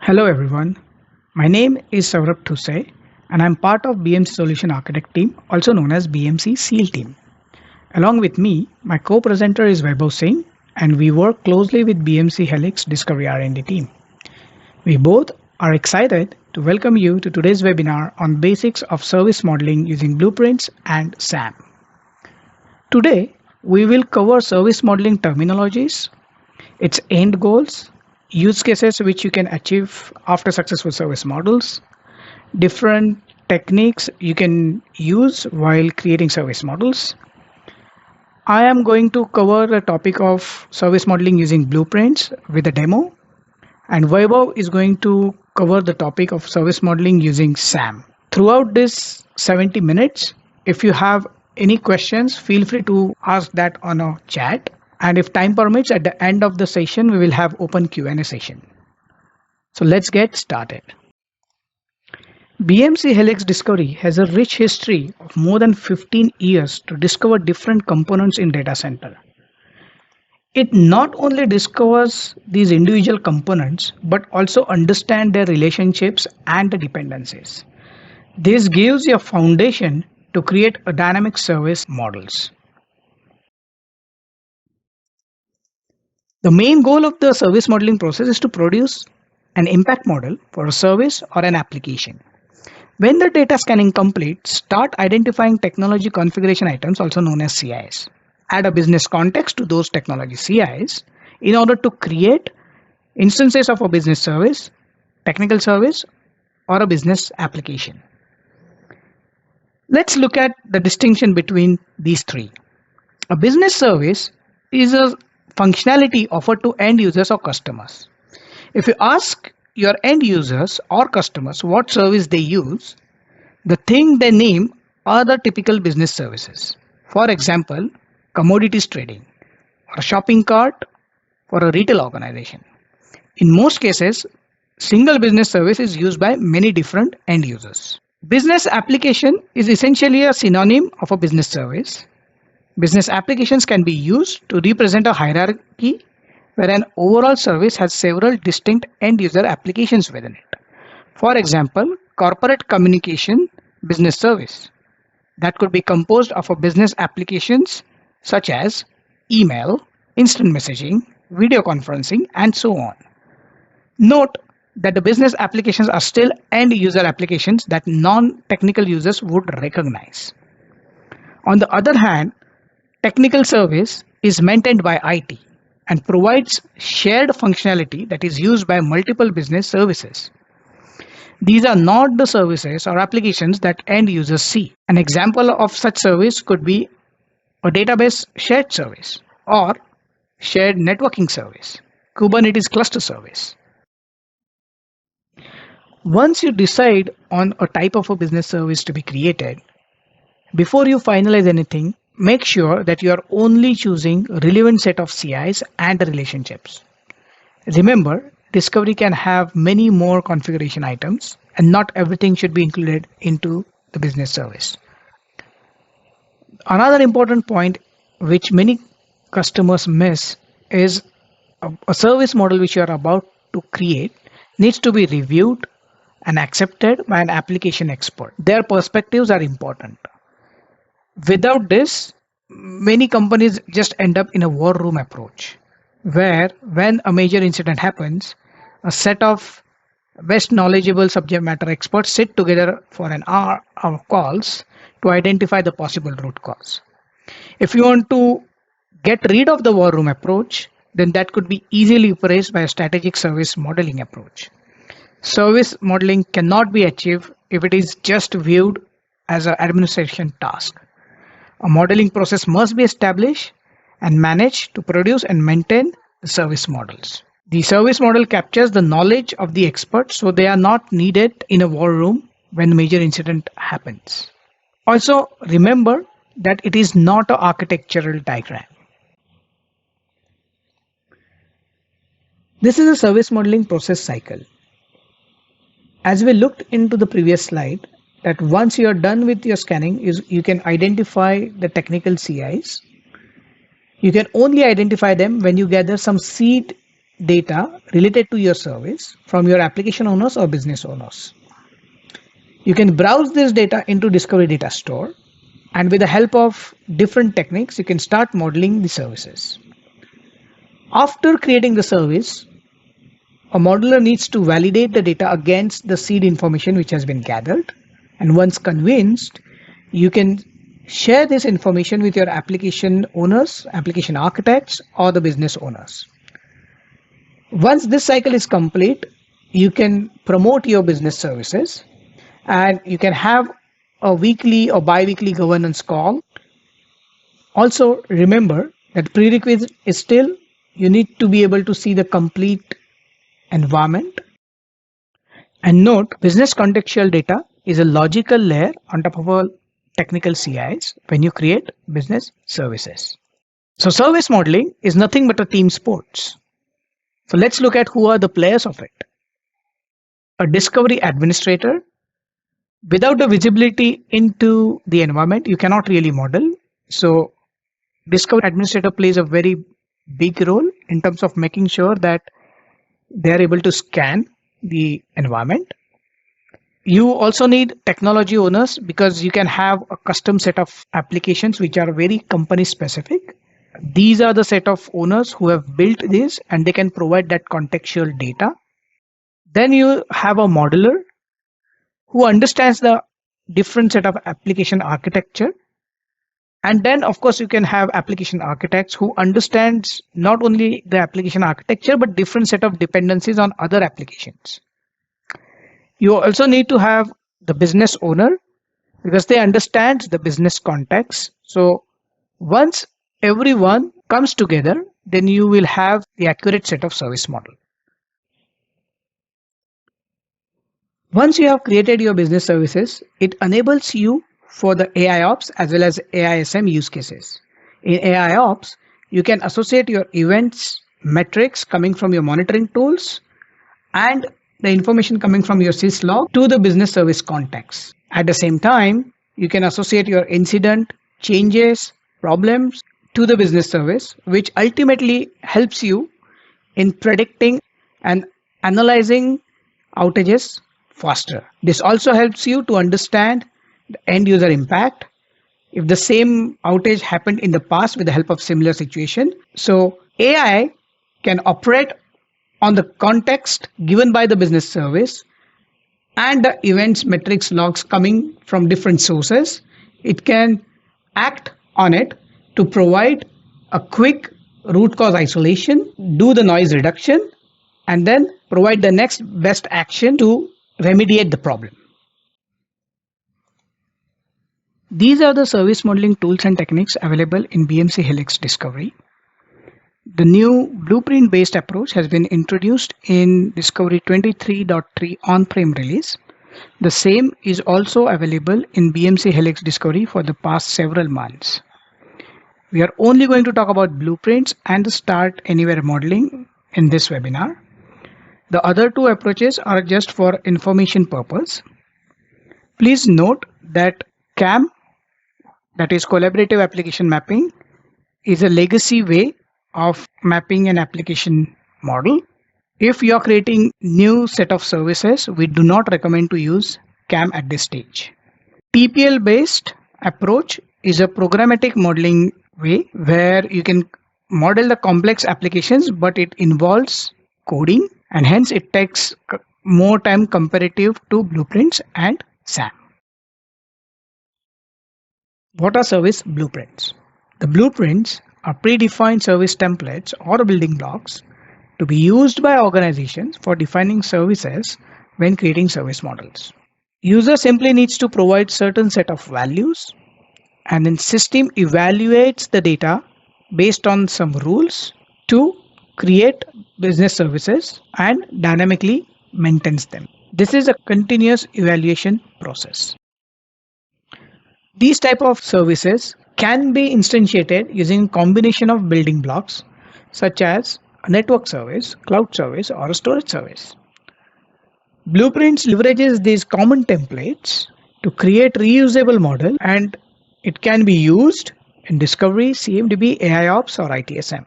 Hello everyone, my name is Saurabh Thuse and I'm part of BMC Solution Architect team, also known as BMC SEAL team. Along with me, my co-presenter is Vaibhav Singh and we work closely with BMC Helix Discovery R&D team. We both are excited to welcome you to today's webinar on basics of service modeling using blueprints and SAM. Today, we will cover service modeling terminologies, its end goals, use cases which you can achieve after successful service models, different techniques you can use while creating service models. I am going to cover the topic of service modeling using blueprints with a demo, and Vaibhav is going to cover the topic of service modeling using SAM. Throughout this 70 minutes, if you have any questions, feel free to ask that on a chat. And if time permits, at the end of the session, we will have open Q&A session. So let's get started. BMC Helix Discovery has a rich history of more than 15 years to discover different components in data center. It not only discovers these individual components, but also understand their relationships and the dependencies. This gives you a foundation to create a dynamic service models. The main goal of the service modeling process is to produce an impact model for a service or an application. When the data scanning complete, start identifying technology configuration items, also known as CIs. Add a business context to those technology CIs in order to create instances of a business service, technical service, or a business application. Let's look at the distinction between these three. A business service is a functionality offered to end users or customers. If you ask your end users or customers what service they use, the thing they name are the typical business services. For example, commodities trading or a shopping cart for a retail organization. In most cases, single business service is used by many different end users. Business application is essentially a synonym of a business service. Business applications can be used to represent a hierarchy where an overall service has several distinct end user applications within it. For example, corporate communication business service that could be composed of a business applications such as email, instant messaging, video conferencing, and so on. Note that the business applications are still end user applications that non-technical users would recognize. On the other hand, technical service is maintained by IT and provides shared functionality that is used by multiple business services. These are not the services or applications that end users see. An example of such service could be a database shared service or shared networking service, Kubernetes cluster service. Once you decide on a type of a business service to be created, before you finalize anything, make sure that you are only choosing a relevant set of CIs and the relationships. Remember, discovery can have many more configuration items and not everything should be included into the business service. Another important point which many customers miss is a service model which you are about to create needs to be reviewed and accepted by an application expert. Their perspectives are important. Without this, many companies just end up in a war room approach, where when a major incident happens, a set of best knowledgeable subject matter experts sit together for an hour of calls to identify the possible root cause. If you want to get rid of the war room approach, then that could be easily replaced by a strategic service modeling approach. Service modeling cannot be achieved if it is just viewed as an administration task. A modeling process must be established and managed to produce and maintain the service models. The service model captures the knowledge of the experts, so they are not needed in a war room when a major incident happens. Also, remember that it is not an architectural diagram. This is a service modeling process cycle. As we looked into the previous slide, that once you are done with your scanning, you can identify the technical CIs. You can only identify them when you gather some seed data related to your service from your application owners or business owners. You can browse this data into Discovery Data Store, and with the help of different techniques, you can start modeling the services. After creating the service, a modeler needs to validate the data against the seed information which has been gathered. And once convinced, you can share this information with your application owners, application architects, or the business owners. Once this cycle is complete, you can promote your business services, and you can have a weekly or bi-weekly governance call. Also, remember that prerequisite is still you need to be able to see the complete environment. And note, business contextual data is a logical layer on top of a technical CIs when you create business services. So service modeling is nothing but a team sports. So let's look at who are the players of it. A discovery administrator. Without the visibility into the environment, you cannot really model. So discovery administrator plays a very big role in terms of making sure that they are able to scan the environment. You also need technology owners because you can have a custom set of applications which are very company specific. These are the set of owners who have built this and they can provide that contextual data. Then you have a modeler who understands the different set of application architecture. And then, of course, you can have application architects who understands not only the application architecture, but different set of dependencies on other applications. You also need to have the business owner because they understand the business context. So once everyone comes together, then you will have the accurate set of service model. Once you have created your business services, it enables you for the AIOps as well as AISM use cases. In AIOps, you can associate your events, metrics coming from your monitoring tools, and the information coming from your syslog to the business service context. At the same time, you can associate your incident, changes, problems to the business service, which ultimately helps you in predicting and analyzing outages faster. This also helps you to understand the end user impact if the same outage happened in the past with the help of similar situation. So AI can operate on the context given by the business service and the events metrics logs coming from different sources. It can act on it to provide a quick root cause isolation, do the noise reduction, and then provide the next best action to remediate the problem. These are the service modeling tools and techniques available in BMC Helix Discovery. The new blueprint-based approach has been introduced in Discovery 23.3 on-prem release. The same is also available in BMC Helix Discovery for the past several months. We are only going to talk about blueprints and the Start Anywhere modeling in this webinar. The other two approaches are just for information purpose. Please note that CAM, that is collaborative application mapping, is a legacy way of mapping an application model. If you are creating new set of services, we do not recommend to use CAM at this stage. TPL based approach is a programmatic modeling way where you can model the complex applications, but it involves coding and hence it takes more time comparative to blueprints and SAM. What are service blueprints? The blueprints are predefined service templates or building blocks to be used by organizations for defining services when creating service models. User simply needs to provide certain set of values and then system evaluates the data based on some rules to create business services and dynamically maintains them. This is a continuous evaluation process. These type of services can be instantiated using combination of building blocks such as a network service, cloud service, or a storage service. Blueprints leverages these common templates to create reusable model, and it can be used in Discovery, CMDB, AIOps, or ITSM.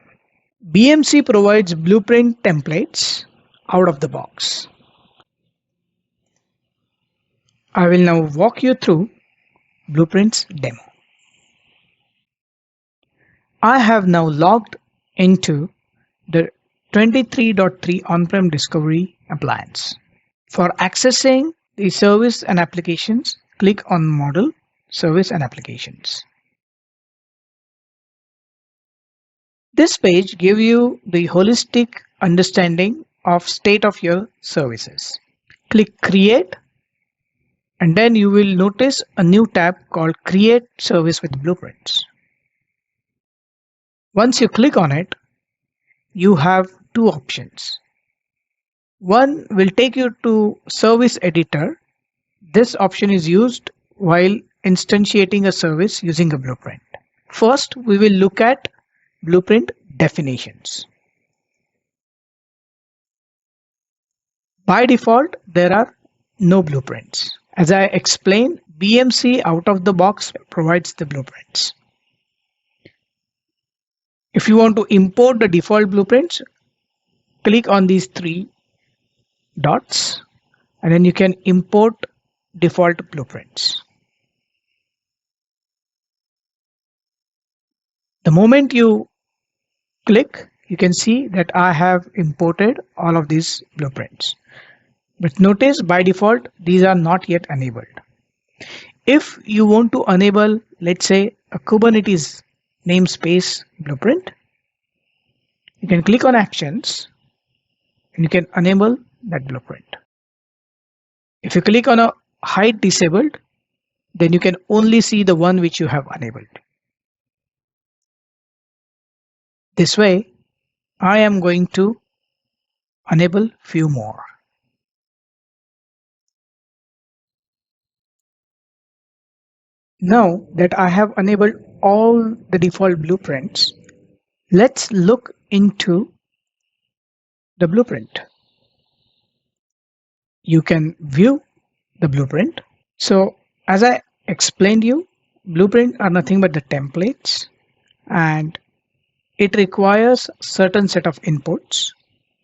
BMC provides blueprint templates out of the box. I will now walk you through Blueprints demo. I have now logged into the 23.3 on-prem discovery appliance. For accessing the service and applications, click on Model, Service and Applications. This page gives you the holistic understanding of state of your services. Click Create, and then you will notice a new tab called Create Service with Blueprints. Once you click on it, you have two options. One will take you to Service Editor. This option is used while instantiating a service using a blueprint. First, we will look at blueprint definitions. By default, there are no blueprints. As I explained, BMC out of the box provides the blueprints. If you want to import the default blueprints, click on these three dots and then you can import default blueprints. The moment you click, you can see that I have imported all of these blueprints. But notice by default, these are not yet enabled. If you want to enable, let's say, a Kubernetes namespace blueprint, you can click on Actions and you can enable that blueprint. If you click on a Hide Disabled, then you can only see the one which you have enabled. This way, I am going to enable few more. Now that I have enabled all the default blueprints, let's look into the blueprint. You can view the blueprint. So as I explained you, blueprint are nothing but the templates, and it requires certain set of inputs.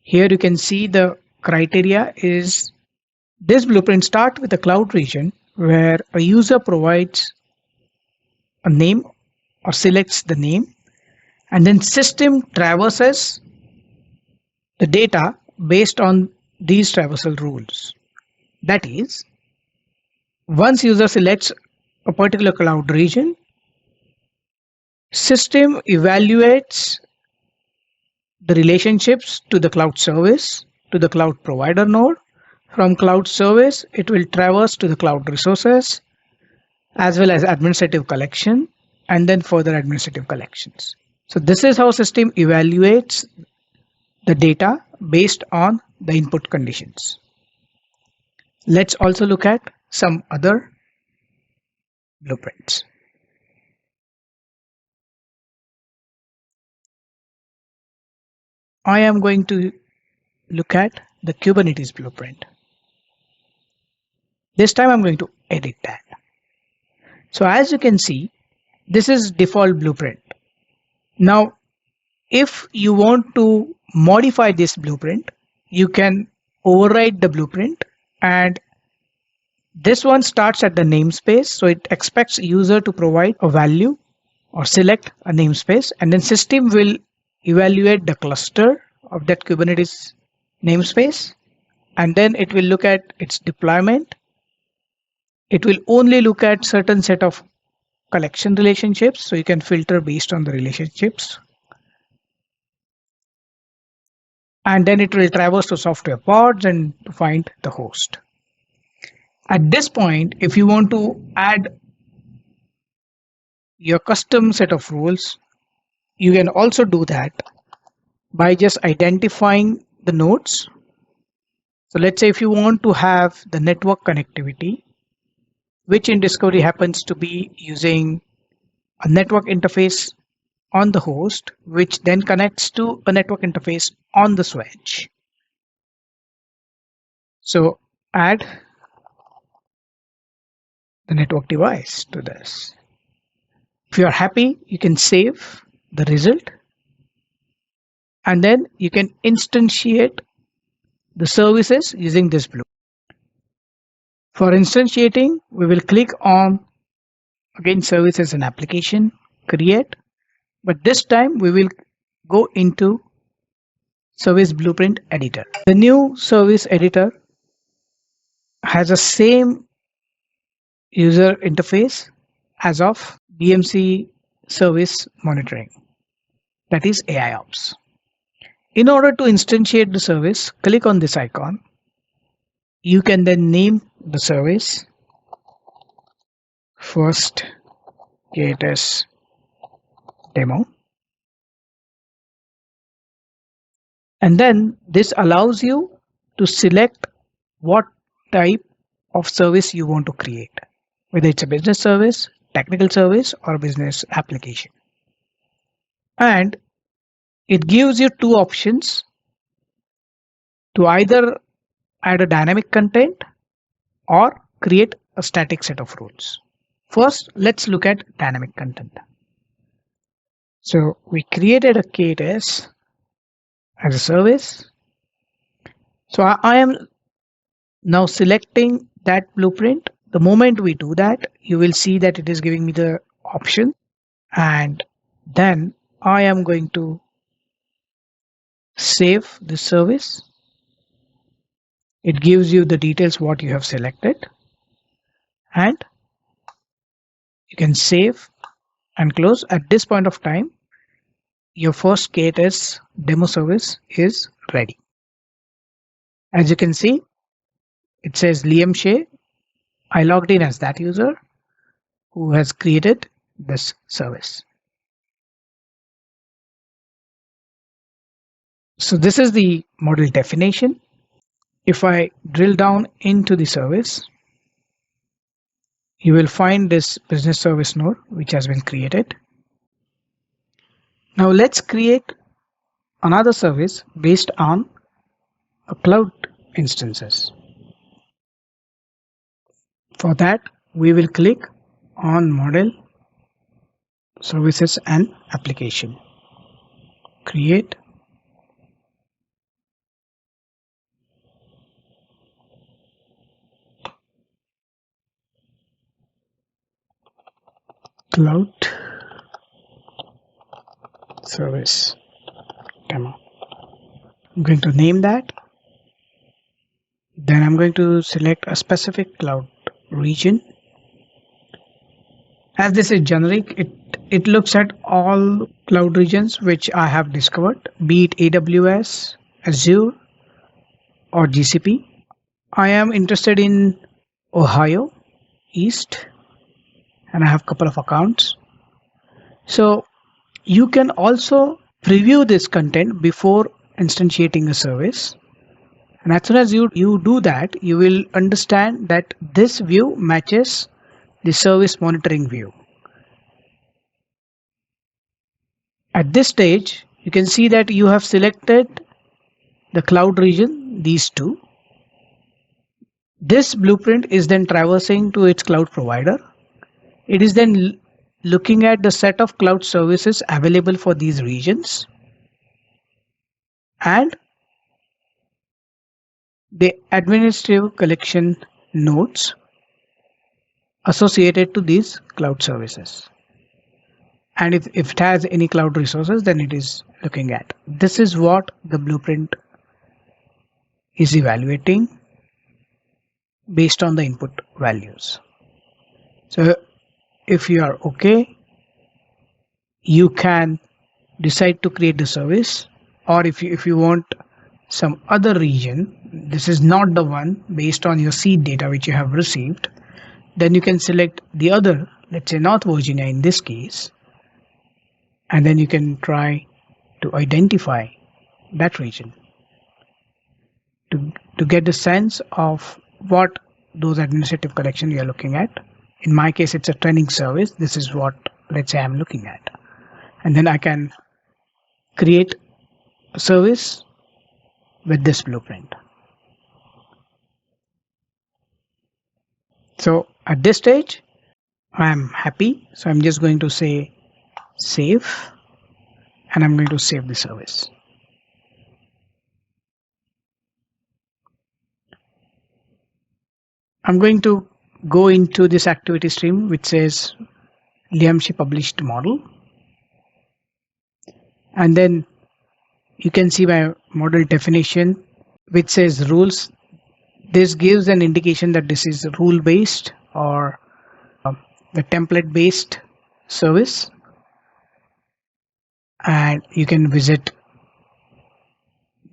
Here you can see the criteria is this blueprint start with a cloud region where a user provides a name or selects the name, and then system traverses the data based on these traversal rules. That is, once user selects a particular cloud region, system evaluates the relationships to the cloud service, to the cloud provider node. From cloud service, it will traverse to the cloud resources, as well as administrative collection, and then further administrative collections. So this is how system evaluates the data based on the input conditions. Let's also look at some other blueprints. I am going to look at the Kubernetes blueprint. This time I'm going to edit that. So as you can see, this is default blueprint. Now, if you want to modify this blueprint, you can override the blueprint, and this one starts at the namespace. So it expects user to provide a value or select a namespace, and then system will evaluate the cluster of that Kubernetes namespace, and then it will look at its deployment. It will only look at certain set of collection relationships, so you can filter based on the relationships. And then it will traverse to software pods and to find the host. At this point, if you want to add your custom set of rules, you can also do that by just identifying the nodes. So let's say if you want to have the network connectivity, which in Discovery happens to be using a network interface on the host, which then connects to a network interface on the switch. So add the network device to this. If you are happy, you can save the result And then you can instantiate the services using this blue. For instantiating, we will click on again services and application, create, but this time we will go into service blueprint editor. The new service editor has the same user interface as of BMC service monitoring, that is AIOps. In order to instantiate the service, click on this icon. You can then name the service first KTS demo. And then this allows you to select what type of service you want to create, whether it's a business service, technical service, or business application. And it gives you two options to either add a dynamic content or create a static set of rules. First, let's look at dynamic content. So we created a KTS as a service. So I am now selecting that blueprint. The moment we do that, you will see that it is giving me the option, and then I am going to save this service. It gives you the details what you have selected, and you can save and close. At this point of time, your first KTS demo service is ready. As you can see, it says Liam Shea. I logged in as that user who has created this service. So this is the model definition. If I drill down into the service, you will find this business service node which has been created. Now let's create another service based on a cloud instances. For that, we will click on model, services and application. Create. Cloud service demo. I'm going to name that. Then I'm going to select a specific cloud region. As this is generic, it looks at all cloud regions which I have discovered, be it AWS, Azure, or GCP. I am interested in Ohio East, and I have a couple of accounts. So you can also preview this content before instantiating a service. And as soon as you do that, you will understand that this view matches the service monitoring view. At this stage, you can see that you have selected the cloud region, these two. This blueprint is then traversing to its cloud provider. It is then looking at the set of cloud services available for these regions and the administrative collection nodes associated to these cloud services. And if it has any cloud resources, then it is looking at. This is what the blueprint is evaluating based on the input values. So if you are okay, you can decide to create the service, or if you want some other region, this is not the one based on your seed data which you have received, then you can select the other, let's say North Virginia in this case, and then you can try to identify that region to get the sense of what those administrative collection you are looking at. In my case, it's a training service. This is what, let's say, I'm looking at. And then I can create a service with this blueprint. So at this stage, I'm happy. So I'm just going to say save, and I'm going to save the service. I'm going to go into this activity stream which says BMC published model, and then you can see my model definition which says rules. This gives an indication that this is rule based or the template based service, and you can visit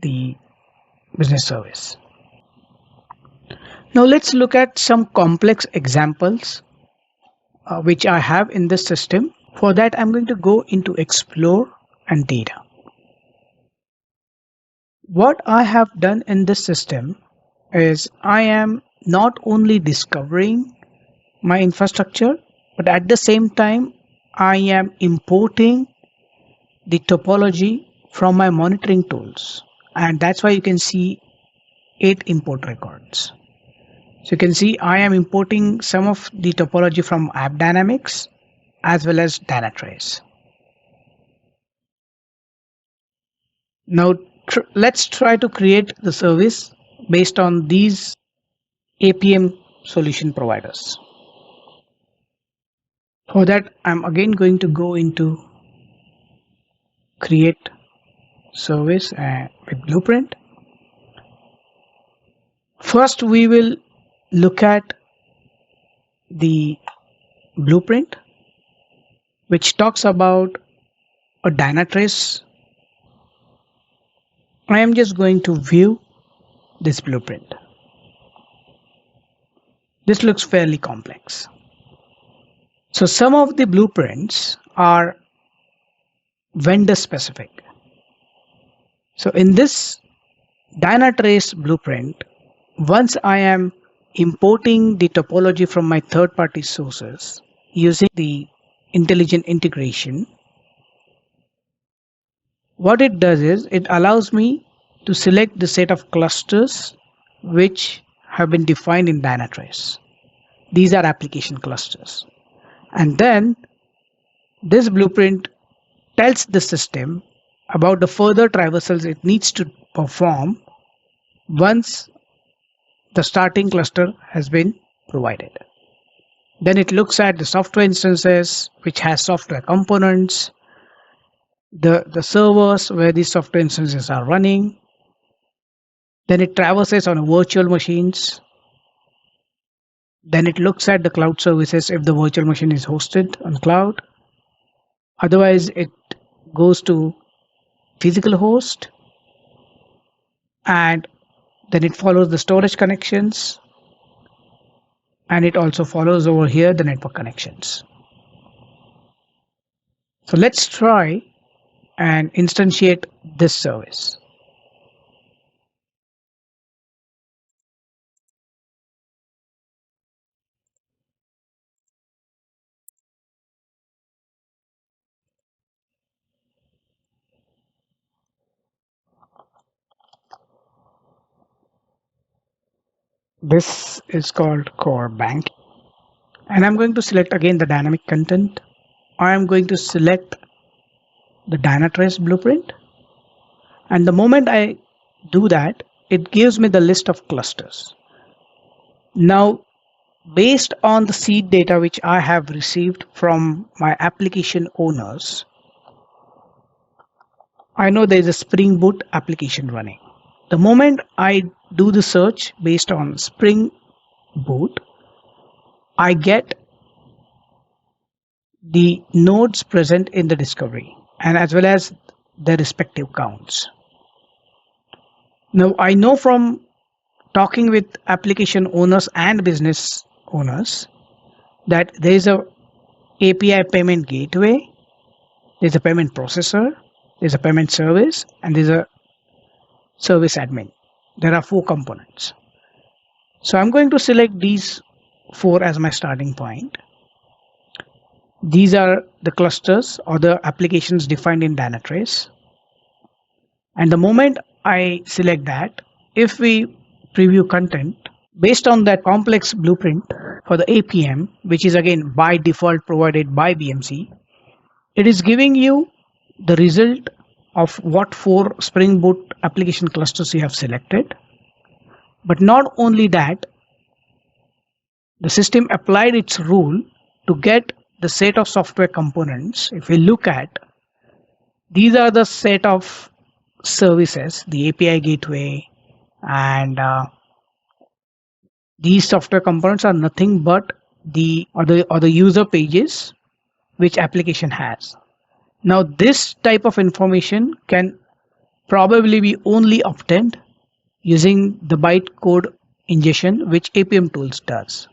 the business service. Now let's look at some complex examples which I have in this system. For that, I'm going to go into explore and data. What I have done in this system is I am not only discovering my infrastructure, but at the same time I am importing the topology from my monitoring tools, and that's why you can see 8 import records. So you can see I am importing some of the topology from App Dynamics as well as Dynatrace. Now let's try to create the service based on these APM solution providers. For that, I'm again going to go into create service with blueprint. First, we will look at the blueprint, which talks about a Dynatrace. I am just going to view this blueprint. This looks fairly complex. So some of the blueprints are vendor specific. So in this Dynatrace blueprint, once I am importing the topology from my third-party sources using the intelligent integration, what it does is it allows me to select the set of clusters which have been defined in Dynatrace. These are application clusters. And then this blueprint tells the system about the further traversals it needs to perform once the starting cluster has been provided. Then it looks at the software instances which has software components, the servers where these software instances are running. Then it traverses on virtual machines. Then it looks at the cloud services if the virtual machine is hosted on cloud. Otherwise, it goes to physical host, and then it follows the storage connections, and it also follows over here the network connections. So let's try and instantiate this service. This is called core bank, and I'm going to select again the dynamic content. I am going to select the Dynatrace blueprint, and the moment I do that, it gives me the list of clusters. Now, based on the seed data which I have received from my application owners, I know there is a Spring Boot application running. The moment I do the search based on Spring Boot, I get the nodes present in the discovery and as well as their respective counts. Now I know from talking with application owners and business owners that there is a API payment gateway, there's a payment processor, there's a payment service, and there's a service admin. There are 4 components. So I'm going to select these 4 as my starting point. These are the clusters or the applications defined in Dynatrace. And the moment I select that, if we preview content, based on that complex blueprint for the APM, which is again by default provided by BMC, it is giving you the result of what 4 Spring Boot application clusters you have selected. But not only that, The system applied its rule to get the set of software components. If we look at, these are the set of services, the API gateway, and these software components are nothing but the user pages which application has. Now this type of information can probably be only obtained using the bytecode ingestion which APM tools does.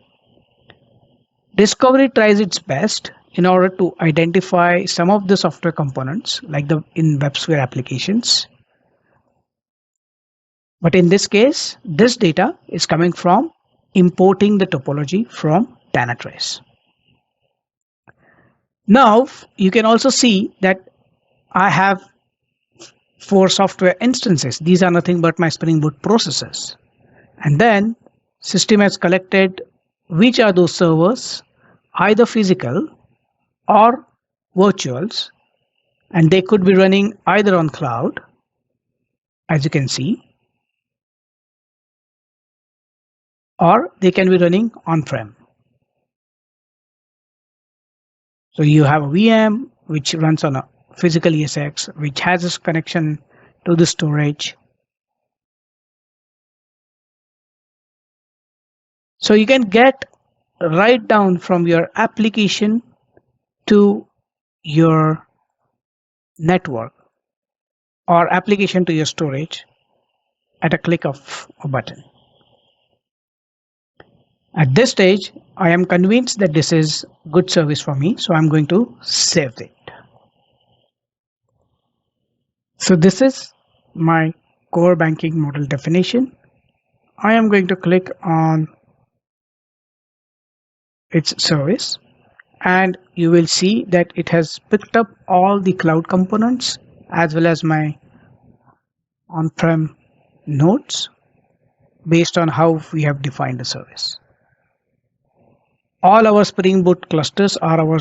Discovery tries its best in order to identify some of the software components like in WebSphere applications. But in this case, this data is coming from importing the topology from Dynatrace. Now you can also see that I have 4 software instances. These are nothing but my Spring Boot processes. And then system has collected which are those servers, either physical or virtuals, and they could be running either on cloud, as you can see, or they can be running on-prem. So you have a VM which runs on a physical ESX, which has this connection to the storage. So you can get right down from your application to your network or application to your storage at a click of a button. At this stage, I am convinced that this is good service for me, so I'm going to save it. So this is my core banking model definition. I am going to click on its service, and you will see that it has picked up all the cloud components as well as my on-prem nodes based on how we have defined the service. All our Spring Boot clusters are our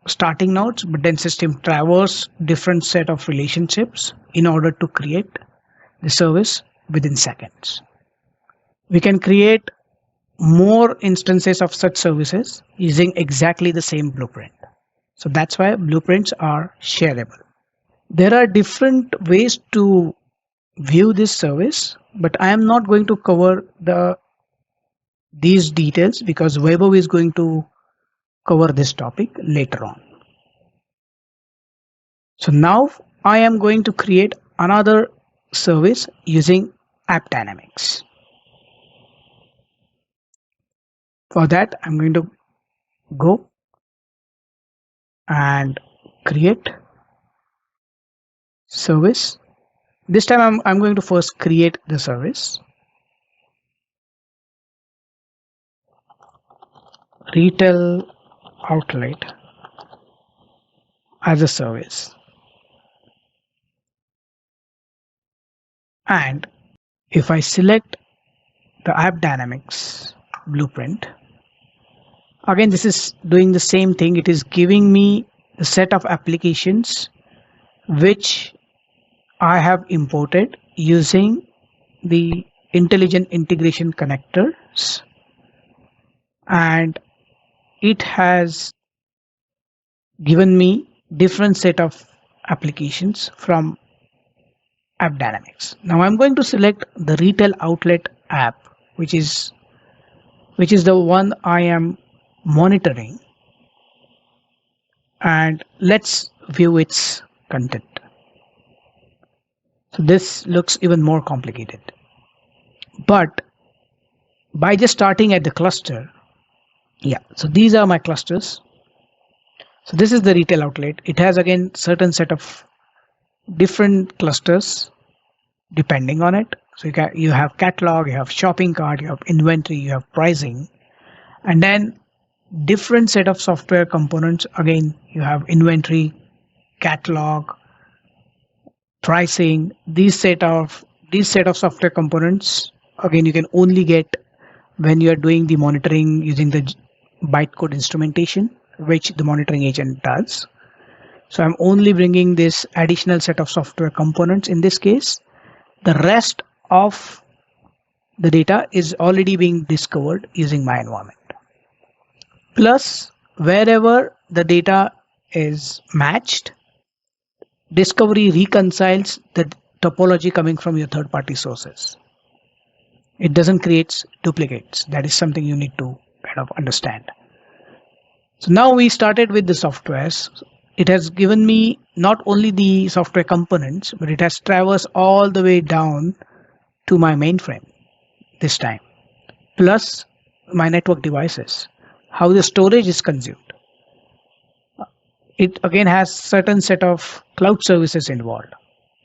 starting nodes, but then system traverses different set of relationships in order to create the service within seconds. We can create more instances of such services using exactly the same blueprint. So that's why blueprints are shareable. There are different ways to view this service, but I am not going to cover these details because Vaibhav is going to cover this topic later on. So now I am going to create another service using App Dynamics. For that, I'm going to go and create service. This time I'm going to first create the service. Retail outlet as a service. And if I select the App Dynamics blueprint, again this is doing the same thing. It is giving me a set of applications which I have imported using the intelligent integration connectors, and it has given me different set of applications from App Dynamics. Now I'm going to select the retail outlet app, which is the one I am monitoring, and let's view its content. So this looks even more complicated, but by just starting at the cluster, so these are my clusters. So this is the retail outlet. It has again certain set of different clusters depending on it. So you have catalog, you have shopping cart, you have inventory, you have pricing, and then different set of software components. Again, you have inventory, catalog, pricing. These set of software components, again, you can only get when you are doing the monitoring using the bytecode instrumentation, which the monitoring agent does. So I'm only bringing this additional set of software components in this case. The rest of the data is already being discovered using my environment. Plus, wherever the data is matched, Discovery reconciles the topology coming from your third party sources. It doesn't create duplicates. That is something you need to kind of understand. So now we started with the softwares. It has given me not only the software components, but it has traversed all the way down to my mainframe this time, plus my network devices, how the storage is consumed. It again has certain set of cloud services involved,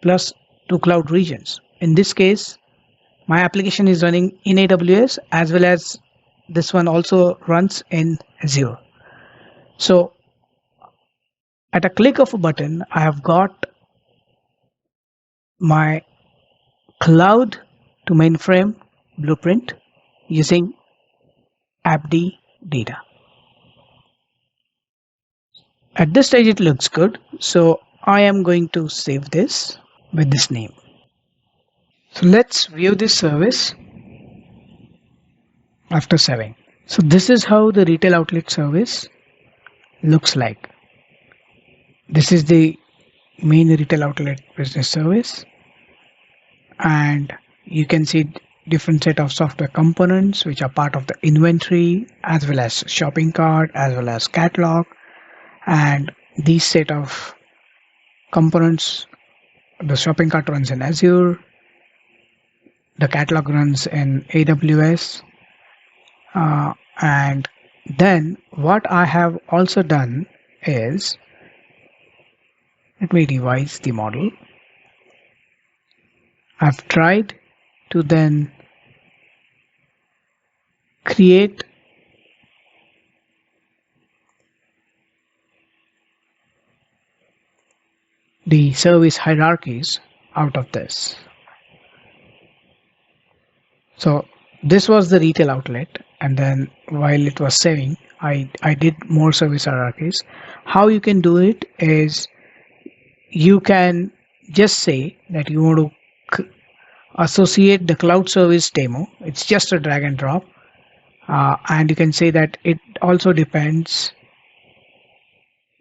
plus two cloud regions. In this case, my application is running in AWS as well as this one also runs in Azure. So at a click of a button, I have got my cloud to mainframe blueprint using AppD data. At this stage, it looks good. So I am going to save this with this name. So let's view this service after saving. So this is how the retail outlet service looks like. This is the main retail outlet business service, and you can see different set of software components which are part of the inventory as well as shopping cart as well as catalog. And these set of components, the shopping cart runs in Azure, the catalog runs in AWS, and then what I have also done is, let me revise the model. I've tried to then create the service hierarchies out of this. So this was the retail outlet, and then while it was saving, I did more service hierarchies. How you can do it is you can just say that you want to associate the cloud service demo. It's just a drag and drop, and you can say that it also depends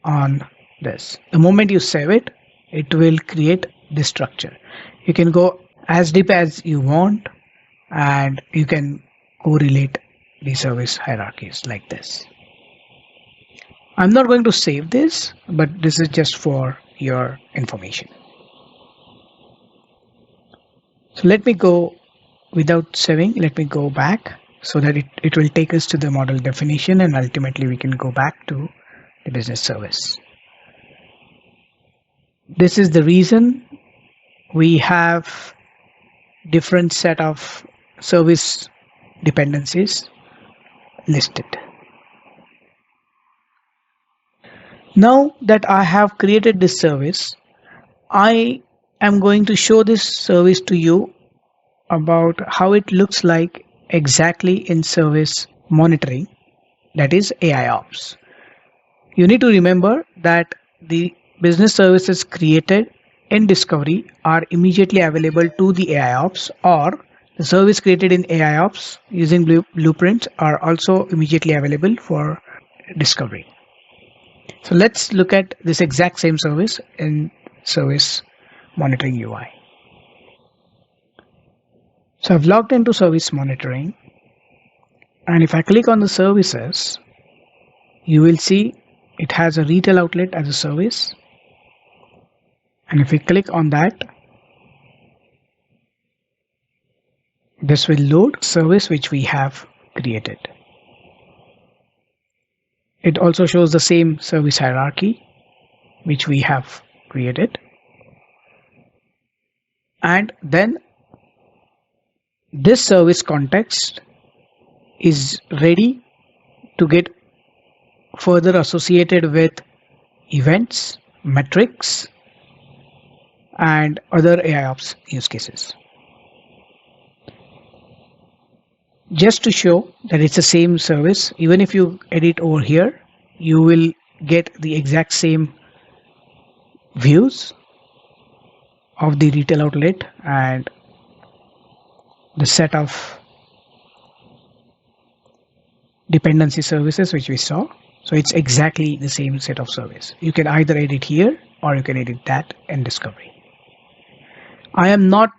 on this. The moment you save it, it will create this structure. You can go as deep as you want, and you can correlate the service hierarchies like this. I'm not going to save this, but this is just for your information. So let me go without saving. Let me go back so that it will take us to the model definition, and ultimately we can go back to the business service. This is the reason we have different set of service dependencies listed. Now that I have created this service, I am going to show this service to you about how it looks like exactly in service monitoring, that is AIOps. You need to remember that the business services created in Discovery are immediately available to the AIOps, or the service created in AIOps using blueprints are also immediately available for Discovery. So let's look at this exact same service in service monitoring UI. So I've logged into service monitoring, and if I click on the services, you will see it has a retail outlet as a service. And if we click on that, this will load service which we have created. It also shows the same service hierarchy which we have created. And then this service context is ready to get further associated with events, metrics, and other AIOps use cases. Just to show that it's the same service, even if you edit over here, you will get the exact same views of the retail outlet and the set of dependency services, which we saw. So it's exactly the same set of service. You can either edit here or you can edit that in Discovery. I am not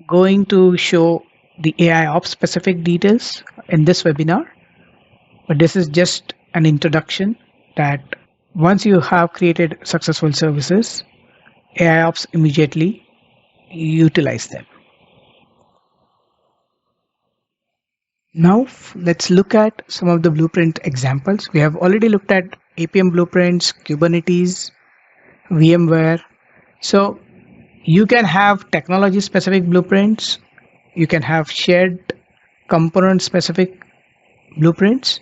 going to show the AI ops specific details in this webinar, but this is just an introduction that once you have created successful services, AI ops immediately utilize them. Now let's look at some of the blueprint examples. We have already looked at APM blueprints, Kubernetes, VMware. So you can have technology specific blueprints, you can have shared component specific blueprints,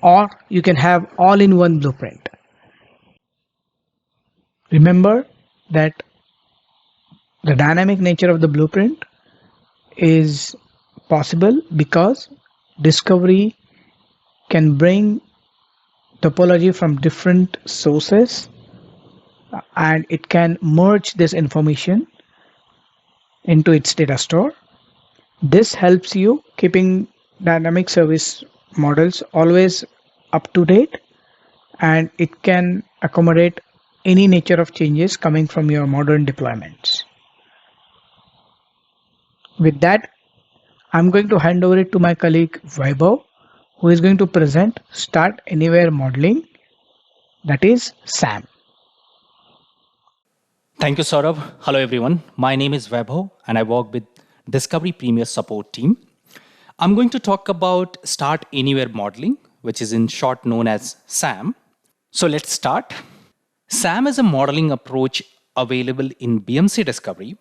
or you can have all in one blueprint. Remember that the dynamic nature of the blueprint is possible because Discovery can bring topology from different sources and it can merge this information into its data store. This helps you keeping dynamic service models always up to date, and it can accommodate any nature of changes coming from your modern deployments. With that, I'm going to hand over it to my colleague Vaibhav, who is going to present Start Anywhere Modeling, that is SAM. Thank you, Saurabh. Hello, everyone. My name is Vaibhav, and I work with Discovery Premier Support Team. I'm going to talk about Start Anywhere Modeling, which is in short known as SAM. So let's start. SAM is a modeling approach available in BMC Discovery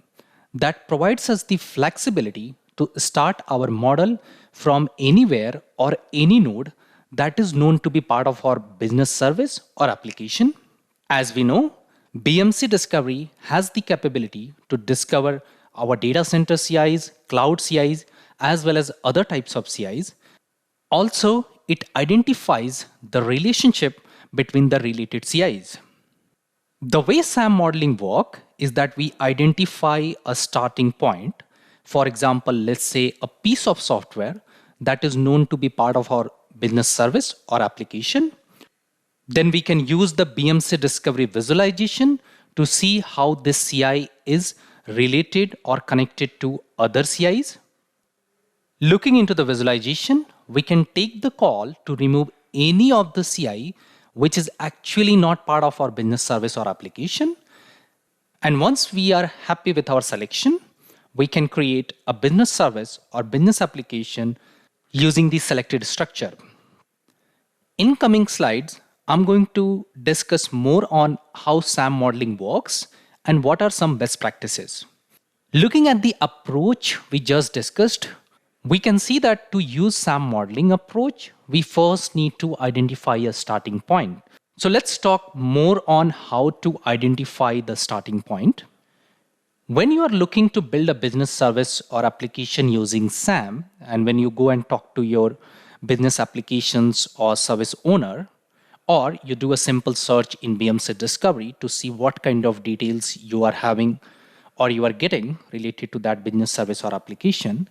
that provides us the flexibility to start our model from anywhere or any node that is known to be part of our business service or application. As we know, BMC Discovery has the capability to discover our data center CIs, cloud CIs, as well as other types of CIs. Also, it identifies the relationship between the related CIs. The way SAM modeling works is that we identify a starting point. For example, let's say a piece of software that is known to be part of our business service or application. Then we can use the BMC Discovery visualization to see how this CI is related or connected to other CIs. Looking into the visualization, we can take the call to remove any of the CI which is actually not part of our business service or application. And once we are happy with our selection, we can create a business service or business application using the selected structure. In coming slides, I'm going to discuss more on how SAM modeling works and what are some best practices. Looking at the approach we just discussed, we can see that to use SAM modeling approach, we first need to identify a starting point. So let's talk more on how to identify the starting point. When you are looking to build a business service or application using SAM, and when you go and talk to your business applications or service owner, or you do a simple search in BMC Discovery to see what kind of details you are having or you are getting related to that business service or application,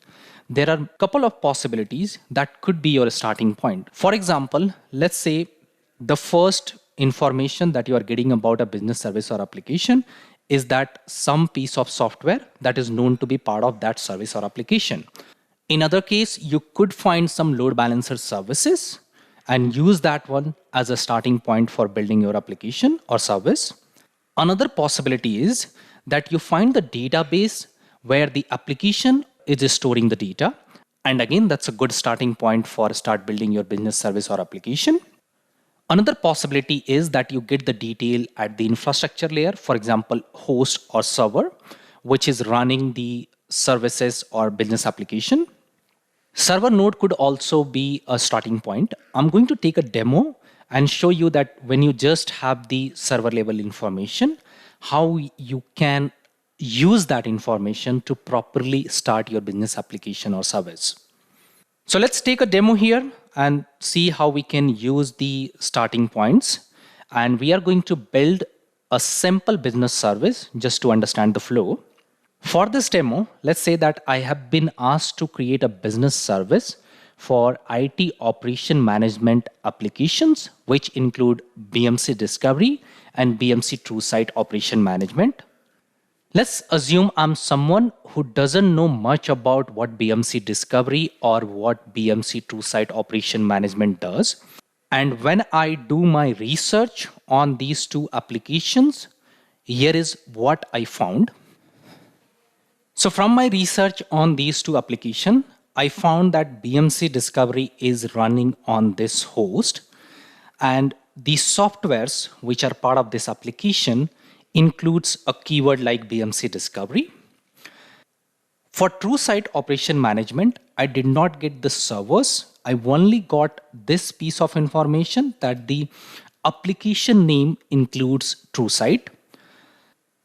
there are a couple of possibilities that could be your starting point. For example, let's say the first information that you are getting about a business service or application is that some piece of software that is known to be part of that service or application. In other case, you could find some load balancer services and use that one as a starting point for building your application or service. Another possibility is that you find the database where the application is storing the data. And again, that's a good starting point for start building your business service or application. Another possibility is that you get the detail at the infrastructure layer, for example, host or server, which is running the services or business application. Server node could also be a starting point. I'm going to take a demo and show you that when you just have the server level information, how you can use that information to properly start your business application or service. So let's take a demo here and see how we can use the starting points. And we are going to build a simple business service just to understand the flow. For this demo, let's say that I have been asked to create a business service for IT operation management applications, which include BMC Discovery and BMC TrueSite Operation Management. Let's assume I'm someone who doesn't know much about what BMC Discovery or what BMC TrueSite Operation Management does. And when I do my research on these two applications, here is what I found. So from my research on these two applications, I found that BMC Discovery is running on this host, and the softwares which are part of this application includes a keyword like BMC Discovery. For TrueSite Operation Management, I did not get the servers. I only got this piece of information that the application name includes TrueSite.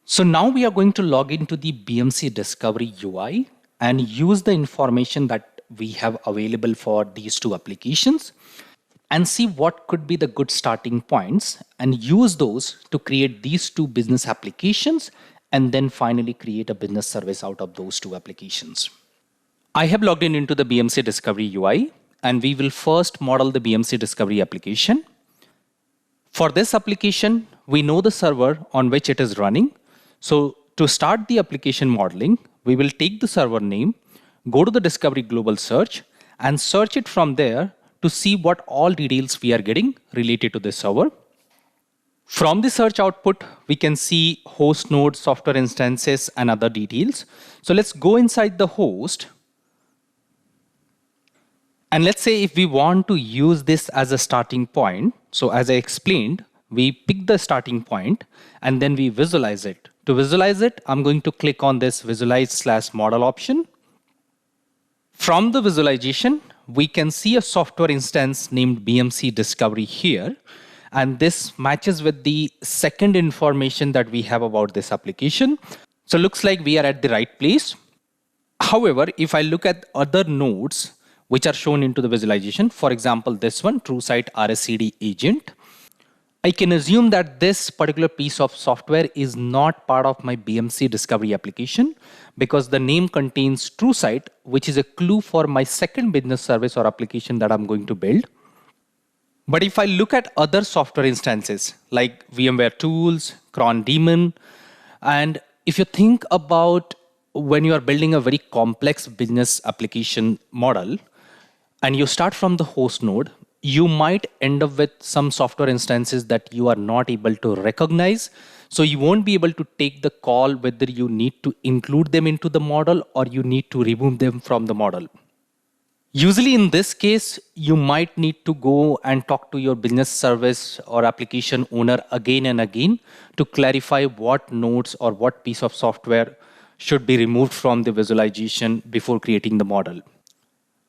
So now we are going to log into the BMC Discovery UI and use the information that we have available for these two applications and see what could be the good starting points and use those to create these two business applications and then finally create a business service out of those two applications. I have logged in into the BMC Discovery UI, and we will first model the BMC Discovery application. For this application, we know the server on which it is running. So to start the application modeling, we will take the server name, go to the Discovery Global Search, and search it from there to see what all details we are getting related to this server. From the search output, we can see host node, software instances, and other details. So let's go inside the host. And let's say if we want to use this as a starting point. So as I explained, we pick the starting point and then we visualize it. To visualize it, I'm going to click on this visualize/model option. From the visualization, we can see a software instance named BMC Discovery here. And this matches with the second information that we have about this application. So it looks like we are at the right place. However, if I look at other nodes which are shown into the visualization, for example, this one, TrueSite RSCD agent, I can assume that this particular piece of software is not part of my BMC Discovery application because the name contains TrueSite, which is a clue for my second business service or application that I'm going to build. But if I look at other software instances like VMware Tools, Cron Daemon, and if you think about when you are building a very complex business application model and you start from the host node, you might end up with some software instances that you are not able to recognize. So you won't be able to take the call whether you need to include them into the model or you need to remove them from the model. Usually in this case, you might need to go and talk to your business service or application owner again and again to clarify what nodes or what piece of software should be removed from the visualization before creating the model.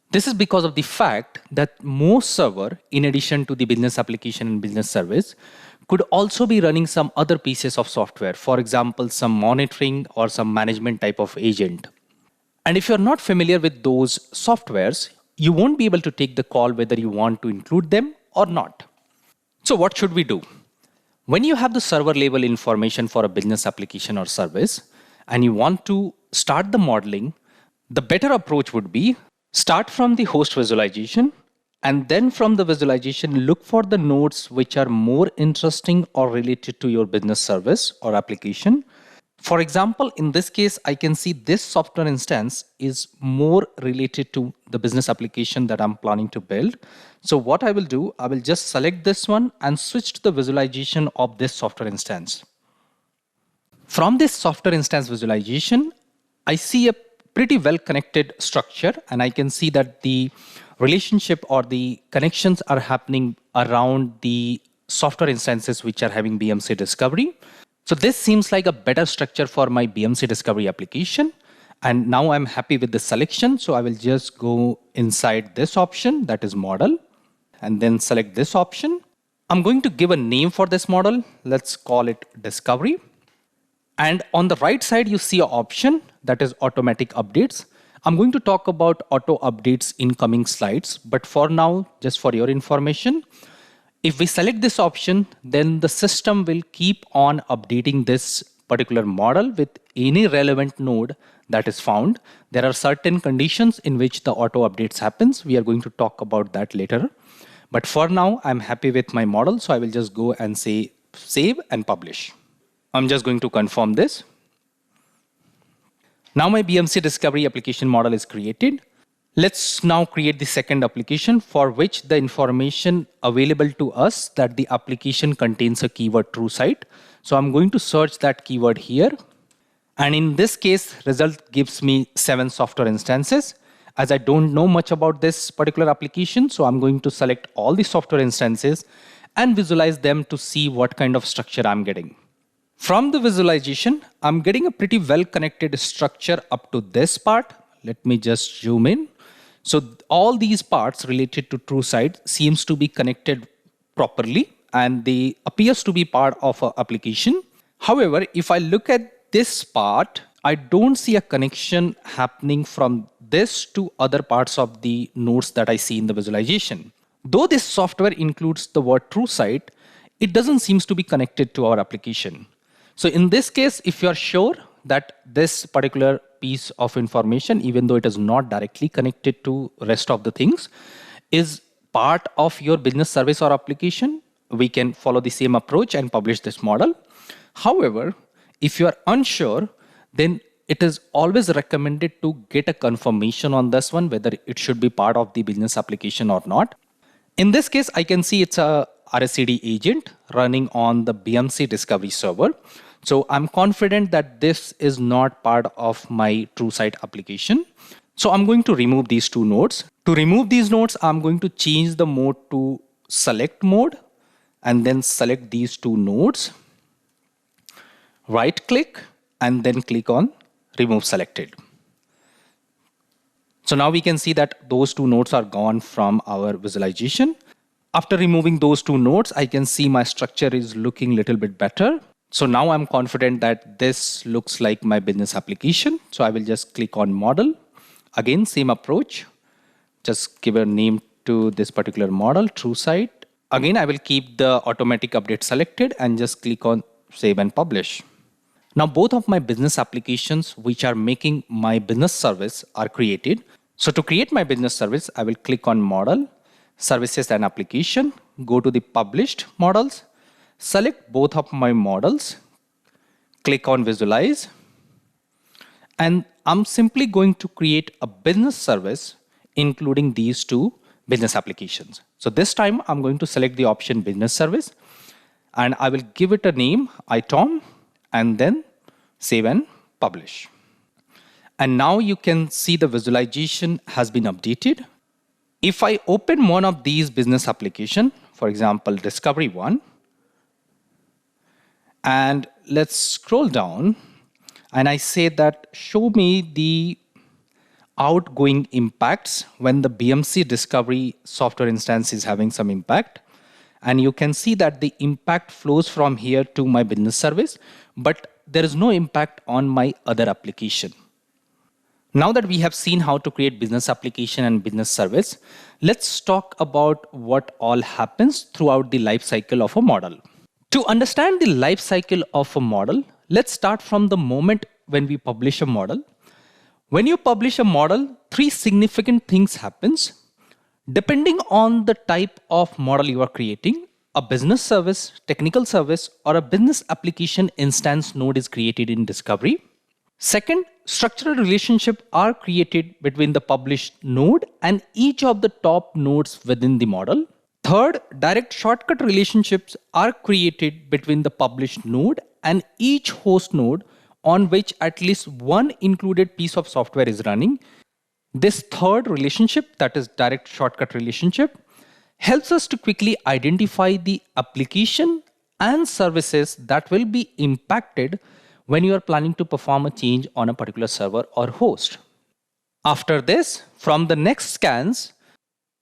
This is because of the fact that most server, in addition to the business application and business service, could also be running some other pieces of software. For example, some monitoring or some management type of agent. And if you're not familiar with those softwares, you won't be able to take the call whether you want to include them or not. So what should we do? When you have the server level information for a business application or service, and you want to start the modeling, the better approach would be start from the host visualization, and then from the visualization, look for the nodes which are more interesting or related to your business service or application. For example, in this case, I can see this software instance is more related to the business application that I'm planning to build. So what I will do, I will just select this one and switch to the visualization of this software instance. From this software instance visualization, I see a pretty well connected structure, and I can see that the relationship or the connections are happening around the software instances which are having BMC Discovery. So this seems like a better structure for my BMC Discovery application. And now I'm happy with the selection. So I will just go inside this option, that is model, and then select this option. I'm going to give a name for this model. Let's call it Discovery. And on the right side, you see an option that is automatic updates. I'm going to talk about auto updates in coming slides, but for now, just for your information, if we select this option, then the system will keep on updating this particular model with any relevant node that is found. There are certain conditions in which the auto updates happens. We are going to talk about that later. But for now, I'm happy with my model. So I will just go and say save and publish. I'm just going to confirm this. Now my BMC discovery application model is created. Let's now create the second application for which the information available to us that the application contains a keyword TrueSight. So I'm going to search that keyword here. And in this case, result gives me 7 software instances. As I don't know much about this particular application, so I'm going to select all the software instances and visualize them to see what kind of structure I'm getting. From the visualization, I'm getting a pretty well connected structure up to this part. Let me just zoom in. So all these parts related to TrueSight seems to be connected properly and they appears to be part of an application. However, if I look at this part, I don't see a connection happening from this to other parts of the nodes that I see in the visualization. Though this software includes the word TrueSight, it doesn't seem to be connected to our application. So in this case, if you're sure that this particular piece of information, even though it is not directly connected to rest of the things, is part of your business service or application, we can follow the same approach and publish this model. However, if you are unsure, then it is always recommended to get a confirmation on this one, whether it should be part of the business application or not. In this case, I can see it's a RSCD agent running on the BMC discovery server. So I'm confident that this is not part of my TrueSight application. So I'm going to remove these 2 nodes. To remove these nodes, I'm going to change the mode to select mode and then select these 2 nodes. Right click and then click on remove selected. So now we can see that those 2 nodes are gone from our visualization. After removing those 2 nodes, I can see my structure is looking a little bit better. So now I'm confident that this looks like my business application. So I will just click on model. Again, same approach. Just give a name to this particular model, TrueSight. Again, I will keep the automatic update selected and just click on save and publish. Now both of my business applications which are making my business service are created. So to create my business service, I will click on model, services and application, go to the published models, select both of my models, click on visualize, and I'm simply going to create a business service including these 2 business applications. So this time I'm going to select the option business service and I will give it a name, ITOM, and then save and publish. And now you can see the visualization has been updated. If I open one of these business application, for example, Discovery 1, and let's scroll down and I say that show me the outgoing impacts when the BMC discovery software instance is having some impact. And you can see that the impact flows from here to my business service, but there is no impact on my other application. Now that we have seen how to create business application and business service, let's talk about what all happens throughout the life cycle of a model. To understand the life cycle of a model, let's start from the moment when we publish a model. When you publish a model, 3 significant things happens. Depending on the type of model you are creating, a business service, technical service, or a business application instance node is created in discovery. Second, structural relationships are created between the published node and each of the top nodes within the model. Third, direct shortcut relationships are created between the published node and each host node on which at least one included piece of software is running. This third relationship, that is direct shortcut relationship, helps us to quickly identify the application and services that will be impacted when you are planning to perform a change on a particular server or host. After this, from the next scans,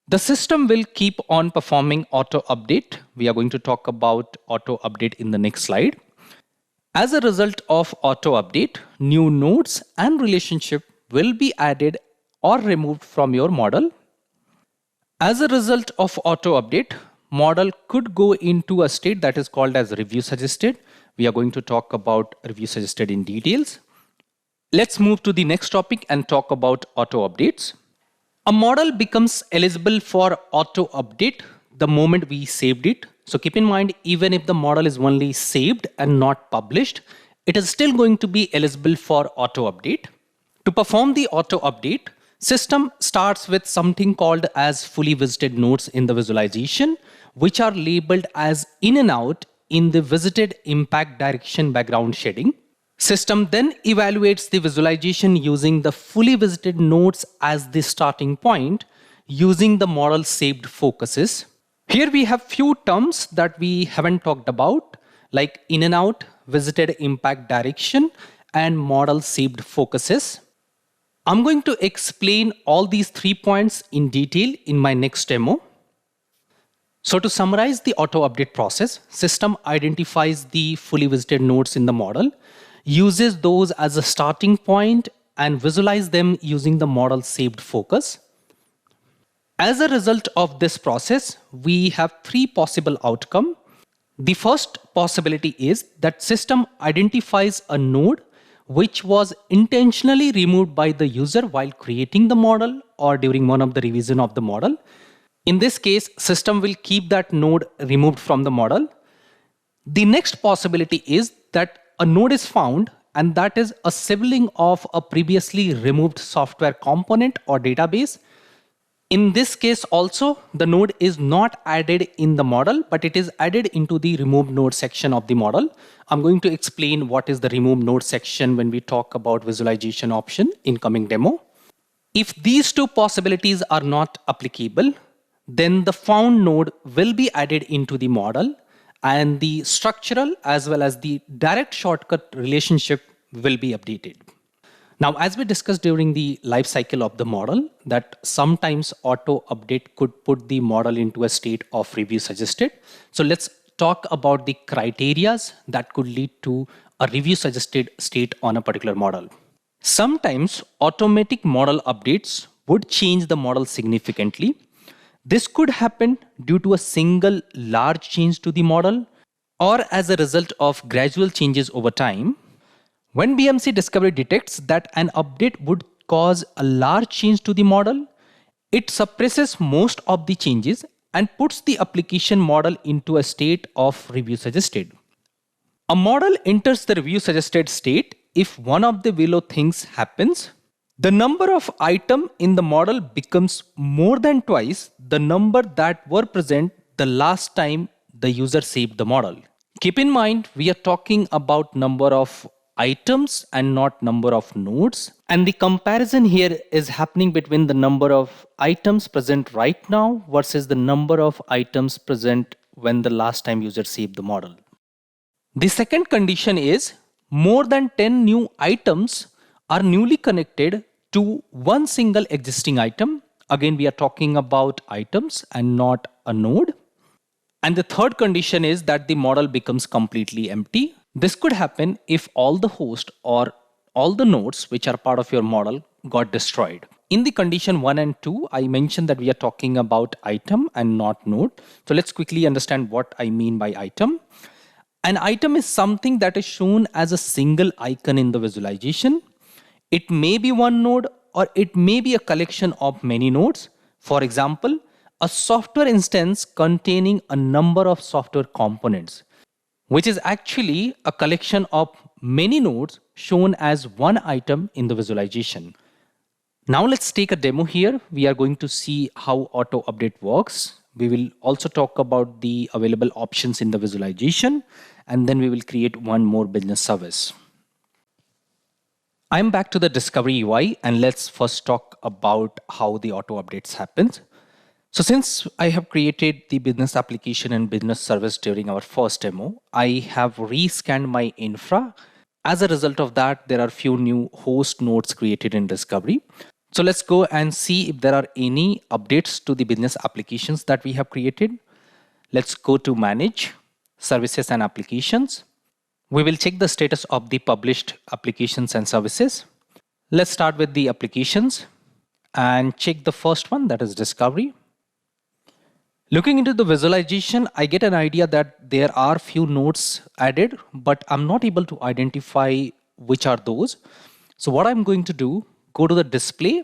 the system will keep on performing auto update. We are going to talk about auto update in the next slide. As a result of auto update, new nodes and relationship will be added or removed from your model. As a result of auto update, model could go into a state that is called as review suggested. We are going to talk about review suggested in details. Let's move to the next topic and talk about auto updates. A model becomes eligible for auto update the moment we saved it. So keep in mind, even if the model is only saved and not published, it is still going to be eligible for auto update. To perform the auto update, system starts with something called as fully visited nodes in the visualization, which are labeled as in and out in the visited impact direction background shading. System then evaluates the visualization using the fully visited nodes as the starting point using the model saved focuses. Here we have few terms that we haven't talked about, like in and out, visited impact direction, and model saved focuses. I'm going to explain all these 3 points in detail in my next demo. So to summarize the auto update process, system identifies the fully visited nodes in the model, uses those as a starting point and visualize them using the model saved focus. As a result of this process, we have 3 possible outcomes. The first possibility is that system identifies a node which was intentionally removed by the user while creating the model or during one of the revision of the model. In this case, system will keep that node removed from the model. The next possibility is that a node is found and that is a sibling of a previously removed software component or database. In this case also, the node is not added in the model, but it is added into the remove node section of the model. I'm going to explain what is the remove node section when we talk about visualization option in coming demo. If these 2 possibilities are not applicable, then the found node will be added into the model and the structural as well as the direct shortcut relationship will be updated. Now, as we discussed during the life cycle of the model, that sometimes auto update could put the model into a state of review suggested. So let's talk about the criterias that could lead to a review suggested state on a particular model. Sometimes automatic model updates would change the model significantly. This could happen due to a single large change to the model or as a result of gradual changes over time. When BMC Discovery detects that an update would cause a large change to the model, it suppresses most of the changes and puts the application model into a state of review suggested. A model enters the review suggested state if one of the below things happens. The number of items in the model becomes more than twice the number that were present the last time the user saved the model. Keep in mind, we are talking about number of items and not number of nodes. And the comparison here is happening between the number of items present right now versus the number of items present when the last time user saved the model. The second condition is more than 10 new items are newly connected to one single existing item. Again, we are talking about items and not a node. And the third condition is that the model becomes completely empty. This could happen if all the hosts or all the nodes which are part of your model got destroyed. In the condition 1 and 2, I mentioned that we are talking about item and not node. So let's quickly understand what I mean by item. An item is something that is shown as a single icon in the visualization. It may be one node or it may be a collection of many nodes. For example, a software instance containing a number of software components, which is actually a collection of many nodes shown as one item in the visualization. Now let's take a demo here. We are going to see how auto update works. We will also talk about the available options in the visualization, and then we will create one more business service. I'm back to the Discovery UI, and let's first talk about how the auto updates happens. So since I have created the business application and business service during our first demo, I have rescanned my infra. As a result of that, there are few new host nodes created in Discovery. So let's go and see if there are any updates to the business applications that we have created. Let's go to Manage, Services and Applications. We will check the status of the published applications and services. Let's start with the applications and check the first one, that is Discovery. Looking into the visualization, I get an idea that there are few nodes added, but I'm not able to identify which are those. So what I'm going to do, go to the display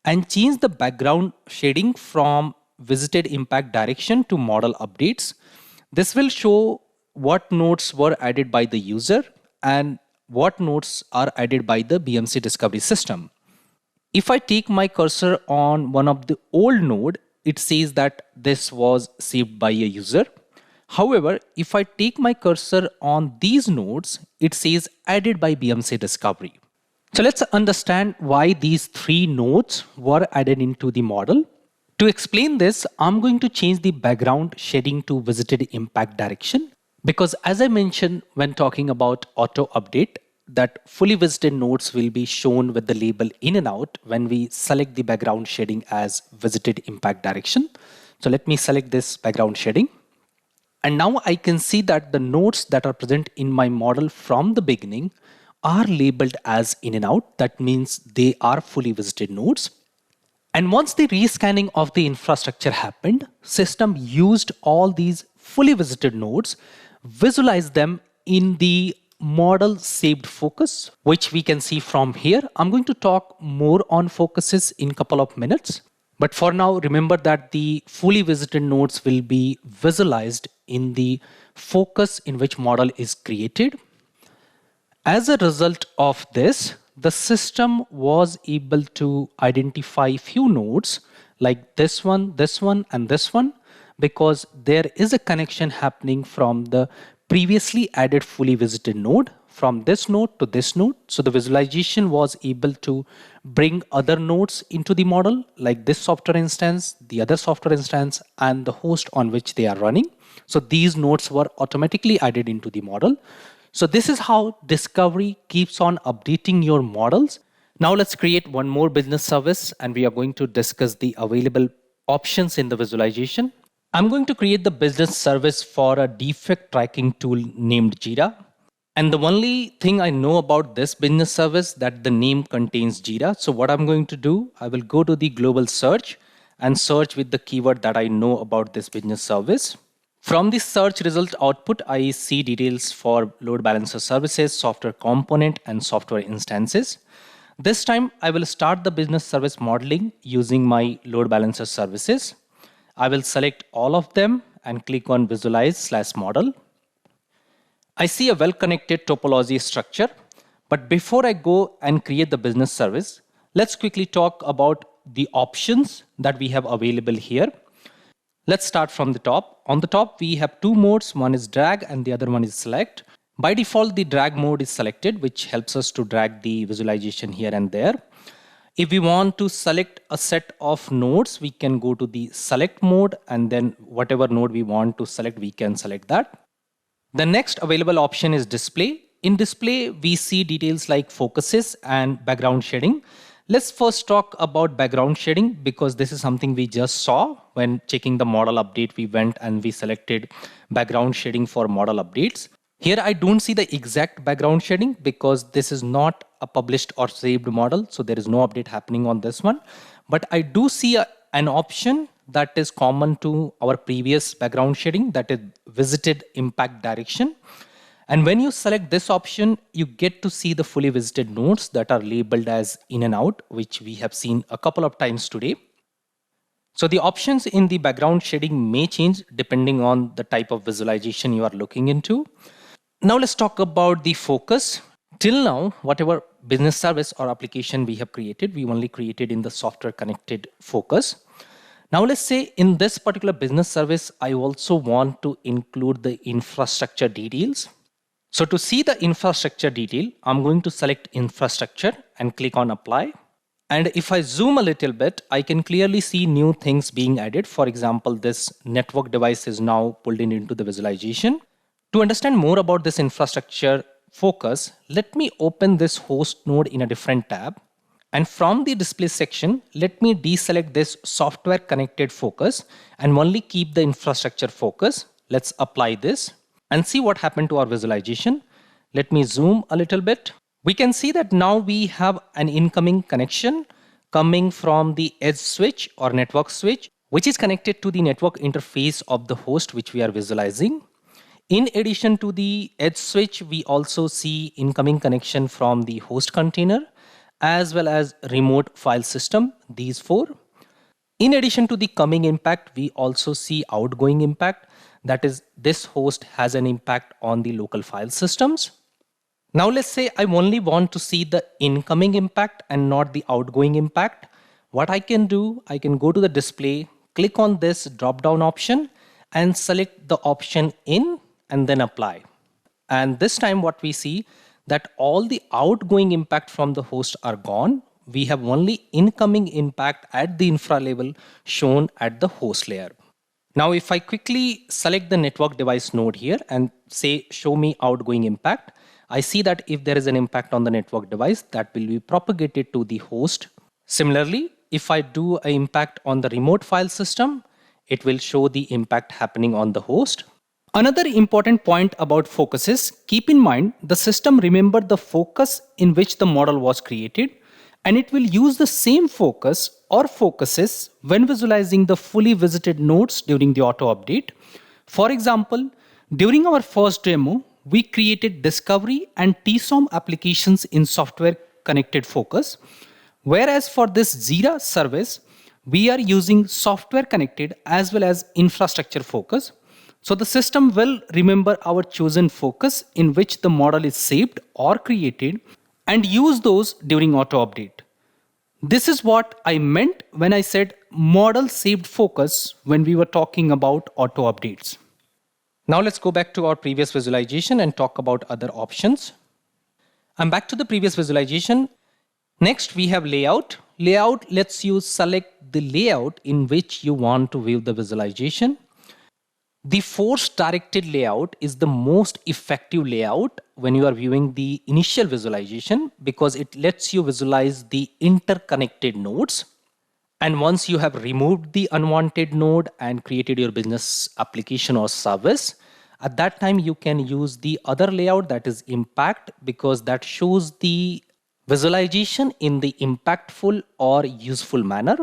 and change the background shading from visited impact direction to model updates. This will show what nodes were added by the user and what nodes are added by the BMC discovery system. If I take my cursor on one of the old node, it says that this was saved by a user. However, if I take my cursor on these nodes, it says added by BMC discovery. So let's understand why these three nodes were added into the model. To explain this, I'm going to change the background shading to visited impact direction, because as I mentioned when talking about auto update, that fully visited nodes will be shown with the label in and out when we select the background shading as visited impact direction. So let me select this background shading. And now I can see that the nodes that are present in my model from the beginning are labeled as in and out. That means they are fully visited nodes. And once the rescanning of the infrastructure happened, system used all these fully visited nodes, visualize them in the model saved focus, which we can see from here. I'm going to talk more on focuses in a couple of minutes. But for now, remember that the fully visited nodes will be visualized in the focus in which model is created. As a result of this, the system was able to identify few nodes like this one, and this one, because there is a connection happening from the previously added fully visited node from this node to this node. So the visualization was able to bring other nodes into the model like this software instance, the other software instance, and the host on which they are running. So these nodes were automatically added into the model. So this is how Discovery keeps on updating your models. Now let's create one more business service and we are going to discuss the available options in the visualization. I'm going to create the business service for a defect tracking tool named Jira. And the only thing I know about this business service that the name contains Jira. So what I'm going to do, I will go to the global search and search with the keyword that I know about this business service. From the search result output, I see details for load balancer services, software component, and software instances. This time, I will start the business service modeling using my load balancer services. I will select all of them and click on Visualize/Model. I see a well-connected topology structure. But before I go and create the business service, let's quickly talk about the options that we have available here. Let's start from the top. On the top, we have two modes. One is drag and the other one is select. By default, the drag mode is selected, which helps us to drag the visualization here and there. If we want to select a set of nodes, we can go to the select mode, and then whatever node we want to select, we can select that. The next available option is display. In display, we see details like focuses and background shading. Let's first talk about background shading because this is something we just saw when checking the model update. We went and we selected background shading for model updates. Here I don't see the exact background shading because this is not a published or saved model. So there is no update happening on this one. But I do see an option that is common to our previous background shading, that is visited impact direction. And when you select this option, you get to see the fully visited nodes that are labeled as in and out, which we have seen a couple of times today. So the options in the background shading may change depending on the type of visualization you are looking into. Now let's talk about the focus. Till now, whatever business service or application we have created, we only created in the software connected focus. Now let's say in this particular business service, I also want to include the infrastructure details. So to see the infrastructure detail, I'm going to select infrastructure and click on apply. And if I zoom a little bit, I can clearly see new things being added. For example, this network device is now pulled into the visualization. To understand more about this infrastructure focus, let me open this host node in a different tab. And from the display section, let me deselect this software connected focus and only keep the infrastructure focus. Let's apply this and see what happened to our visualization. Let me zoom a little bit. We can see that now we have an incoming connection coming from the edge switch or network switch, which is connected to the network interface of the host which we are visualizing. In addition to the edge switch, we also see incoming connection from the host container. as well as remote file system, these four. In addition to the coming impact, we also see outgoing impact. That is, this host has an impact on the local file systems. Now let's say I only want to see the incoming impact and not the outgoing impact. What I can do, I can go to the display, click on this drop down option and select the option in and then apply. And this time what we see that all the outgoing impact from the host are gone. We have only incoming impact at the infra level shown at the host layer. Now, if I quickly select the network device node here and say, show me outgoing impact, I see that if there is an impact on the network device, that will be propagated to the host. Similarly, if I do an impact on the remote file system, it will show the impact happening on the host. Another important point about focus is, keep in mind the system remembered the focus in which the model was created, and it will use the same focus or focuses when visualizing the fully visited nodes during the auto update. For example, during our first demo, we created discovery and TSOM applications in software connected focus, whereas for this Zira service, we are using software connected as well as infrastructure focus. So the system will remember our chosen focus in which the model is saved or created and use those during auto update. This is what I meant when I said model saved focus when we were talking about auto updates. Now let's go back to our previous visualization and talk about other options. I'm back to the previous visualization. Next we have layout. Layout lets you select the layout in which you want to view the visualization. The force directed layout is the most effective layout when you are viewing the initial visualization because it lets you visualize the interconnected nodes. And once you have removed the unwanted node and created your business application or service, at that time you can use the other layout, that is impact, because that shows the visualization in the impactful or useful manner.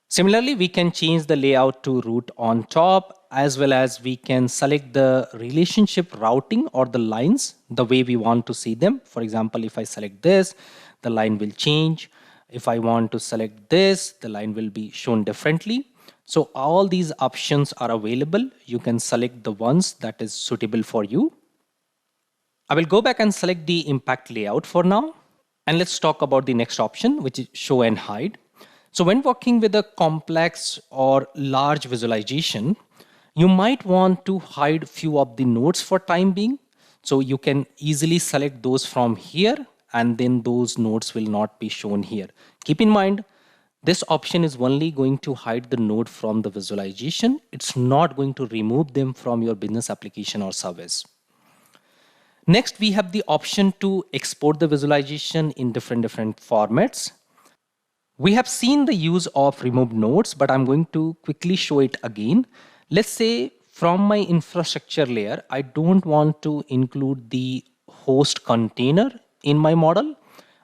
Similarly, we can change the layout to root on top, as well as we can select the relationship routing or the lines the way we want to see them. For example, if I select this, the line will change. If I want to select this, the line will be shown differently. So all these options are available. You can select the ones that is suitable for you. I will go back and select the impact layout for now. And let's talk about the next option, which is show and hide. So when working with a complex or large visualization, you might want to hide few of the nodes for time being. So you can easily select those from here and then those nodes will not be shown here. Keep in mind, this option is only going to hide the node from the visualization. It's not going to remove them from your business application or service. Next, we have the option to export the visualization in different formats. We have seen the use of removed nodes, but I'm going to quickly show it again. Let's say from my infrastructure layer, I don't want to include the host container in my model.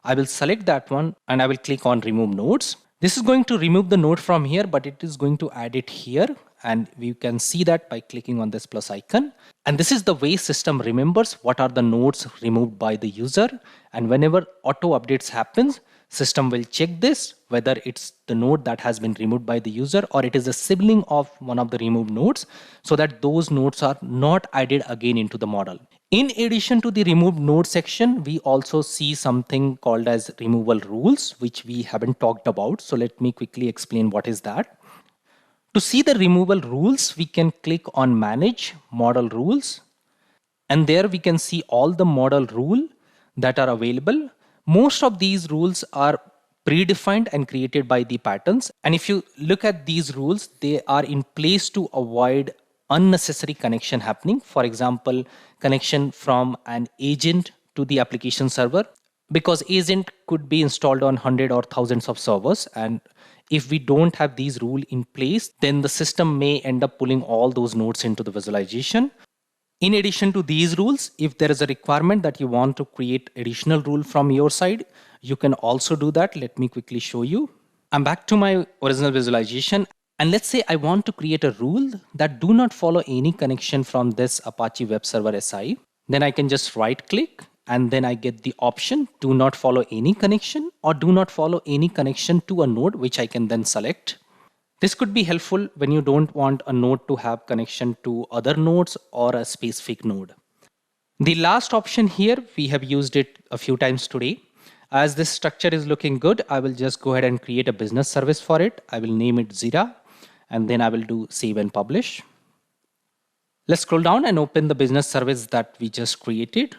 I will select that one and I will click on remove nodes. This is going to remove the node from here, but it is going to add it here. And we can see that by clicking on this plus icon. And this is the way system remembers what are the nodes removed by the user. And whenever auto updates happens, system will check this, whether it's the node that has been removed by the user or it is a sibling of one of the removed nodes, so that those nodes are not added again into the model. In addition to the removed node section, we also see something called as removal rules, which we haven't talked about. So let me quickly explain what is that. To see the removal rules, we can click on manage model rules. And there we can see all the model rule that are available. Most of these rules are predefined and created by the patterns. And if you look at these rules, they are in place to avoid unnecessary connection happening. For example, connection from an agent to the application server, because agent could be installed on hundreds or thousands of servers. And if we don't have these rules in place, then the system may end up pulling all those nodes into the visualization. In addition to these rules, if there is a requirement that you want to create additional rule from your side, you can also do that. Let me quickly show you. I'm back to my original visualization. And let's say I want to create a rule that do not follow any connection from this Apache Web Server SI. Then I can just right click and then I get the option do not follow any connection or do not follow any connection to a node, which I can then select. This could be helpful when you don't want a node to have connection to other nodes or a specific node. The last option here, we have used it a few times today. As this structure is looking good, I will just go ahead and create a business service for it. I will name it Zira, and then I will do save and publish. Let's scroll down and open the business service that we just created.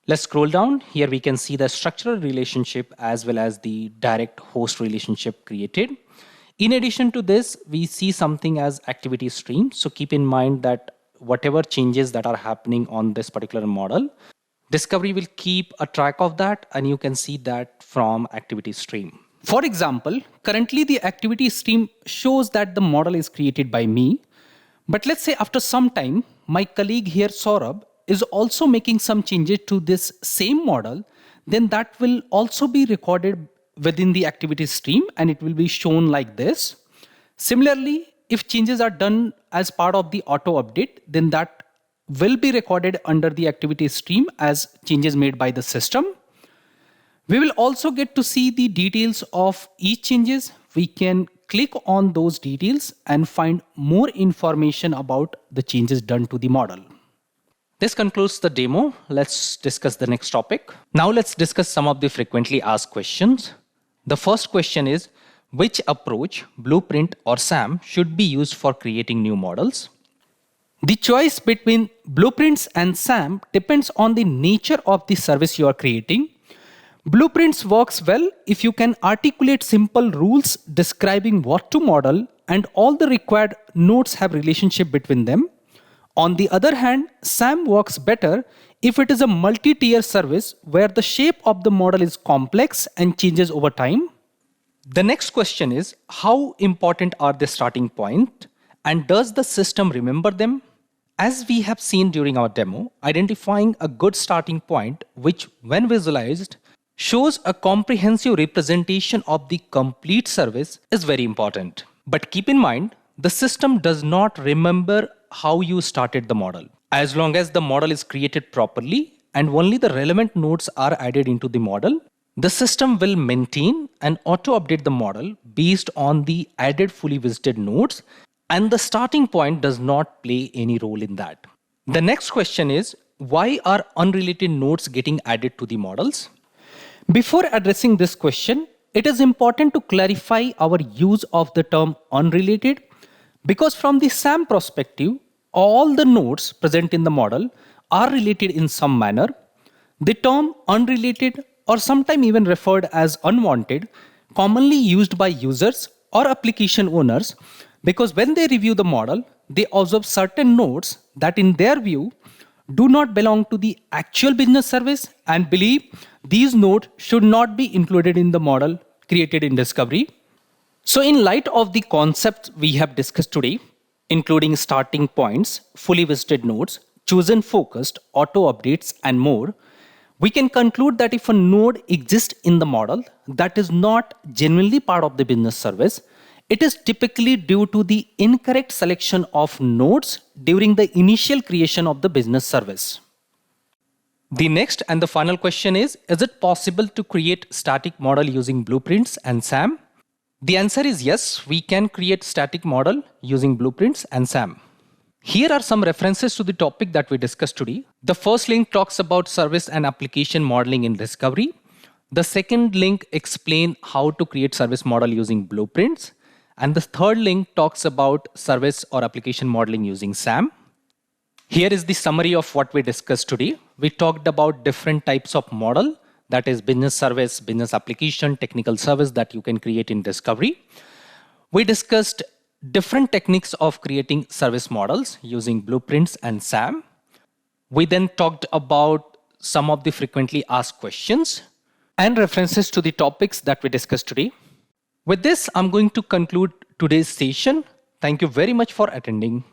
Let's scroll down. Here we can see the structural relationship as well as the direct host relationship created. In addition to this, we see something as activity stream. So keep in mind that whatever changes that are happening on this particular model, Discovery will keep a track of that, and you can see that from activity stream. For example, currently the activity stream shows that the model is created by me. But let's say after some time, my colleague here, Saurabh, is also making some changes to this same model, then that will also be recorded within the activity stream and it will be shown like this. Similarly, if changes are done as part of the auto update, then that will be recorded under the activity stream as changes made by the system. We will also get to see the details of each changes. We can click on those details and find more information about the changes done to the model. This concludes the demo. Let's discuss the next topic. Now let's discuss some of the frequently asked questions. The first question is, which approach, Blueprint or SAM, should be used for creating new models? The choice between Blueprints and SAM depends on the nature of the service you are creating. Blueprints works well if you can articulate simple rules describing what to model and all the required nodes have relationship between them. On the other hand, SAM works better if it is a multi-tier service where the shape of the model is complex and changes over time. The next question is, how important are the starting point and does the system remember them? As we have seen during our demo, identifying a good starting point, which when visualized, shows a comprehensive representation of the complete service is very important. But keep in mind, the system does not remember how you started the model. As long as the model is created properly and only the relevant nodes are added into the model, the system will maintain and auto-update the model based on the added fully visited nodes, and the starting point does not play any role in that. The next question is, why are unrelated nodes getting added to the models? Before addressing this question, it is important to clarify our use of the term unrelated, because from the SAM perspective, all the nodes present in the model are related in some manner. The term unrelated, or sometimes even referred as unwanted, commonly used by users or application owners, because when they review the model, they observe certain nodes that in their view do not belong to the actual business service and believe these nodes should not be included in the model created in Discovery. So in light of the concepts we have discussed today, including starting points, fully visited nodes, chosen focused, auto updates, and more, we can conclude that if a node exists in the model that is not genuinely part of the business service, it is typically due to the incorrect selection of nodes during the initial creation of the business service. The next and the final question is it possible to create static model using Blueprints and SAM? The answer is yes, we can create static model using Blueprints and SAM. Here are some references to the topic that we discussed today. The first link talks about service and application modeling in Discovery. The second link explains how to create service model using Blueprints. And the third link talks about service or application modeling using SAM. Here is the summary of what we discussed today. We talked about different types of model, that is business service, business application, technical service that you can create in Discovery. We discussed different techniques of creating service models using Blueprints and SAM. We then talked about some of the frequently asked questions and references to the topics that we discussed today. With this, I'm going to conclude today's session. Thank you very much for attending.